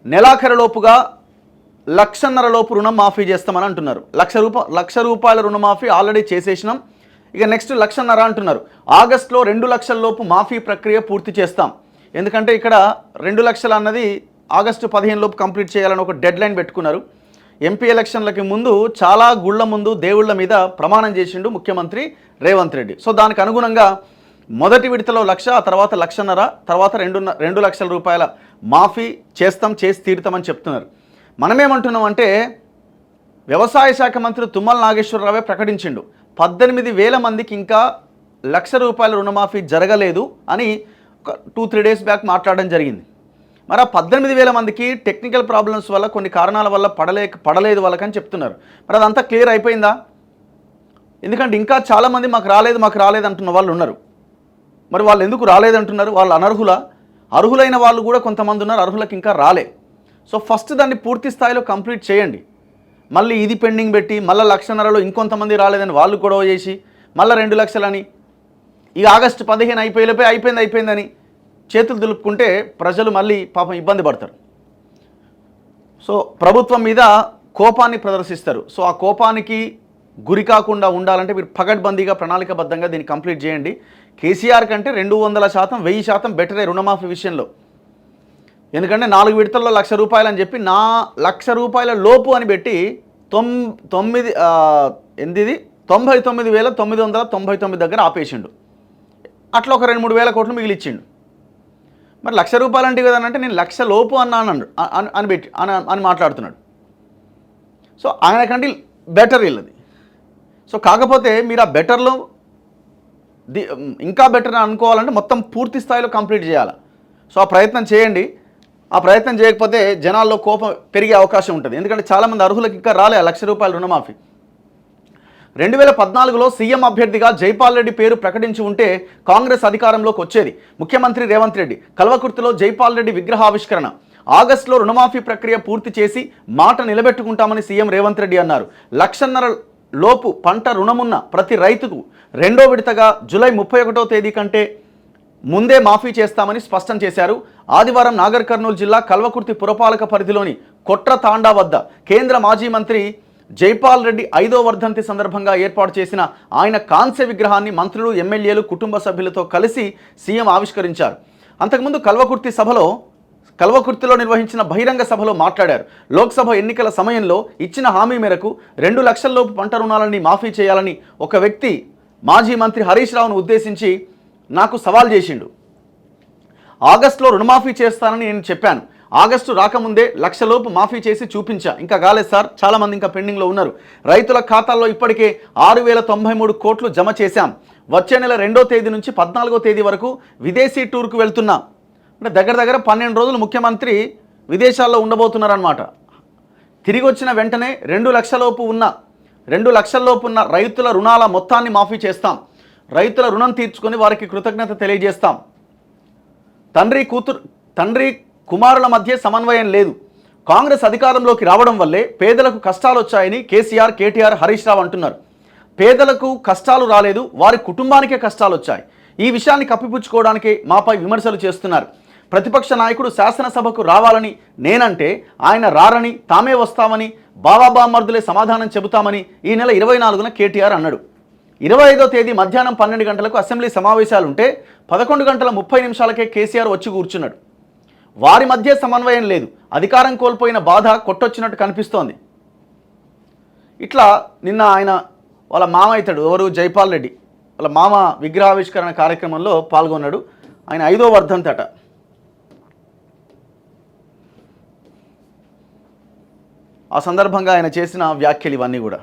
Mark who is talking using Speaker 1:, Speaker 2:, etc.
Speaker 1: నెలాఖరులోపుగా 1,50,000 లోపు రుణం మాఫీ చేస్తామని అంటున్నారు. 1,00,000 రూపాయల రుణమాఫీ ఆల్రెడీ చేసేసినాం, ఇక నెక్స్ట్ 1,50,000 అంటున్నారు. ఆగస్టులో 2,00,000 లోపు మాఫీ ప్రక్రియ పూర్తి చేస్తాం. ఎందుకంటే ఇక్కడ 2,00,000 అన్నది ఆగస్టు 15 లోపు కంప్లీట్ చేయాలని ఒక డెడ్ లైన్ పెట్టుకున్నారు. ఎంపీ ఎలక్షన్లకి ముందు చాలా గుళ్ళ ముందు దేవుళ్ళ మీద ప్రమాణం చేసిండు ముఖ్యమంత్రి రేవంత్ రెడ్డి. సో దానికి అనుగుణంగా మొదటి విడతలో 1,00,000, ఆ తర్వాత 1,50,000, తర్వాత 2,00,000 రూపాయల మాఫీ చేసి తీరుతామని చెప్తున్నారు. మనమేమంటున్నాం అంటే వ్యవసాయ శాఖ మంత్రి తుమ్మల నాగేశ్వరరావే ప్రకటించిండు 18,000 మందికి ఇంకా 1,00,000 రూపాయల రుణమాఫీ జరగలేదు అని ఒక 2-3 డేస్ బ్యాక్ మాట్లాడడం జరిగింది. మరి ఆ 18,000 మందికి టెక్నికల్ ప్రాబ్లమ్స్ వల్ల కొన్ని కారణాల వల్ల పడలేదు వాళ్ళకని చెప్తున్నారు. మరి అదంతా క్లియర్ అయిపోయిందా? ఎందుకంటే ఇంకా చాలామంది మాకు రాలేదు అంటున్న వాళ్ళు ఉన్నారు. మరి వాళ్ళు ఎందుకు రాలేదంటున్నారు? వాళ్ళు అర్హులైన వాళ్ళు కూడా కొంతమంది ఉన్నారు, అర్హులకు ఇంకా రాలే. సో ఫస్ట్ దాన్ని పూర్తి స్థాయిలో కంప్లీట్ చేయండి. మళ్ళీ ఇది పెండింగ్ పెట్టి మళ్ళీ 1,50,000లో ఇంకొంతమంది రాలేదని వాళ్ళు గొడవ చేసి మళ్ళీ 2,00,000 అని ఇక ఆగస్టు 15 అయిపోయిందని చేతులు దులుపుకుంటే ప్రజలు మళ్ళీ పాపం ఇబ్బంది పడతారు. సో ప్రభుత్వం మీద కోపాన్ని ప్రదర్శిస్తారు. సో ఆ కోపానికి గురి కాకుండా ఉండాలంటే మీరు పగడ్బందీగా ప్రణాళికబద్ధంగా దీన్ని కంప్లీట్ చేయండి. కేసీఆర్ కంటే 200%, 1000% బెటరే రుణమాఫీ విషయంలో. ఎందుకంటే 4 విడతల్లో 1,00,000 రూపాయలు అని చెప్పి 1,00,000 రూపాయల లోపు అని పెట్టి 99,999 దగ్గర ఆపేసిండు. అట్లా ఒక 2-3 వేల కోట్లు మిగిలిచ్చిండు. మరి 1,00,000 రూపాయలు అంటే కదా అంటే నేను 1,00,000 లోపు అని మాట్లాడుతున్నాడు. సో ఆయనకంటే బెటర్ వీళ్ళది. సో కాకపోతే మీరు ఆ బెటర్లో ఇంకా బెటర్ అనుకోవాలంటే మొత్తం పూర్తి స్థాయిలో కంప్లీట్ చేయాలి. సో ఆ ప్రయత్నం చేయండి. ఆ ప్రయత్నం చేయకపోతే జనాల్లో కోపం పెరిగే అవకాశం ఉంటుంది. ఎందుకంటే చాలామంది అర్హులకు ఇంకా రాలే 1,00,000 రూపాయల రుణమాఫీ. 2014లో సీఎం అభ్యర్థిగా జైపాల్ రెడ్డి పేరు ప్రకటించి ఉంటే కాంగ్రెస్ అధికారంలోకి వచ్చేది. ముఖ్యమంత్రి రేవంత్ రెడ్డి కల్వకుర్తిలో జైపాల్ రెడ్డి విగ్రహావిష్కరణ. ఆగస్టులో రుణమాఫీ ప్రక్రియ పూర్తి చేసి మాట నిలబెట్టుకుంటామని సీఎం రేవంత్ రెడ్డి అన్నారు. 1,50,000 లోపు పంట రుణమున్న ప్రతి రైతుకు 2వ విడతగా జూలై 31వ తేదీ కంటే ముందే మాఫీ చేస్తామని స్పష్టం చేశారు. ఆదివారం నాగర్ కర్నూలు జిల్లా కల్వకుర్తి పురపాలక పరిధిలోని కొట్ర తాండా వద్ద కేంద్ర మాజీ మంత్రి జైపాల్ రెడ్డి 5వ వర్ధంతి సందర్భంగా ఏర్పాటు చేసిన ఆయన కాంస్య విగ్రహాన్ని మంత్రులు, ఎమ్మెల్యేలు, కుటుంబ సభ్యులతో కలిసి సీఎం ఆవిష్కరించారు. అంతకుముందు కల్వకుర్తిలో నిర్వహించిన బహిరంగ సభలో మాట్లాడారు. లోక్సభ ఎన్నికల సమయంలో ఇచ్చిన హామీ మేరకు 2,00,000 లోపు పంట రుణాలని మాఫీ చేయాలని ఒక వ్యక్తి మాజీ మంత్రి హరీష్ రావును ఉద్దేశించి నాకు సవాల్ చేసిండు. ఆగస్టులో రుణమాఫీ చేస్తానని నేను చెప్పాను. ఆగస్టు రాకముందే 1,00,000 లోపు మాఫీ చేసి చూపించా. ఇంకా కాలేదు సార్, చాలామంది ఇంకా పెండింగ్లో ఉన్నారు. రైతుల ఖాతాల్లో ఇప్పటికే 6,093 కోట్లు జమ చేశాం. వచ్చే నెల 2వ తేదీ నుంచి 14వ తేదీ వరకు విదేశీ టూర్కు వెళ్తున్నా. అంటే దగ్గర 12 రోజులు ముఖ్యమంత్రి విదేశాల్లో ఉండబోతున్నారన్నమాట. తిరిగి వచ్చిన వెంటనే 2,00,000 లోపు ఉన్న రైతుల రుణాల మొత్తాన్ని మాఫీ చేస్తాం. రైతుల రుణం తీర్చుకొని వారికి కృతజ్ఞత తెలియజేస్తాం. తండ్రి కుమారుల మధ్య సమన్వయం లేదు. కాంగ్రెస్ అధికారంలోకి రావడం వల్లే పేదలకు కష్టాలు వచ్చాయని కేసీఆర్, కేటీఆర్, హరీష్ రావు అంటున్నారు. పేదలకు కష్టాలు రాలేదు, వారి కుటుంబానికే కష్టాలు వచ్చాయి. ఈ విషయాన్ని కప్పిపుచ్చుకోవడానికి మాపై విమర్శలు చేస్తున్నారు. ప్రతిపక్ష నాయకుడు శాసనసభకు రావాలని నేనంటే ఆయన రారని, తామే వస్తామని, బామర్దులే సమాధానం చెబుతామని ఈ నెల 24న కేటీఆర్ అన్నాడు. 25వ తేదీ మధ్యాహ్నం 12 గంటలకు అసెంబ్లీ సమావేశాలుంటే 11:30 కేసీఆర్ వచ్చి కూర్చున్నాడు. వారి మధ్య సమన్వయం లేదు. అధికారం కోల్పోయిన బాధ కొట్టొచ్చినట్టు కనిపిస్తోంది. ఇట్లా నిన్న ఆయన వాళ్ళ మామ అవుతాడు, ఎవరు, జైపాల్ రెడ్డి వాళ్ళ మామ విగ్రహావిష్కరణ కార్యక్రమంలో పాల్గొన్నాడు. ఆయన 5వ వర్ధంతి అట. ఆ సందర్భంగా ఆయన చేసిన వ్యాఖ్యలు ఇవన్నీ కూడా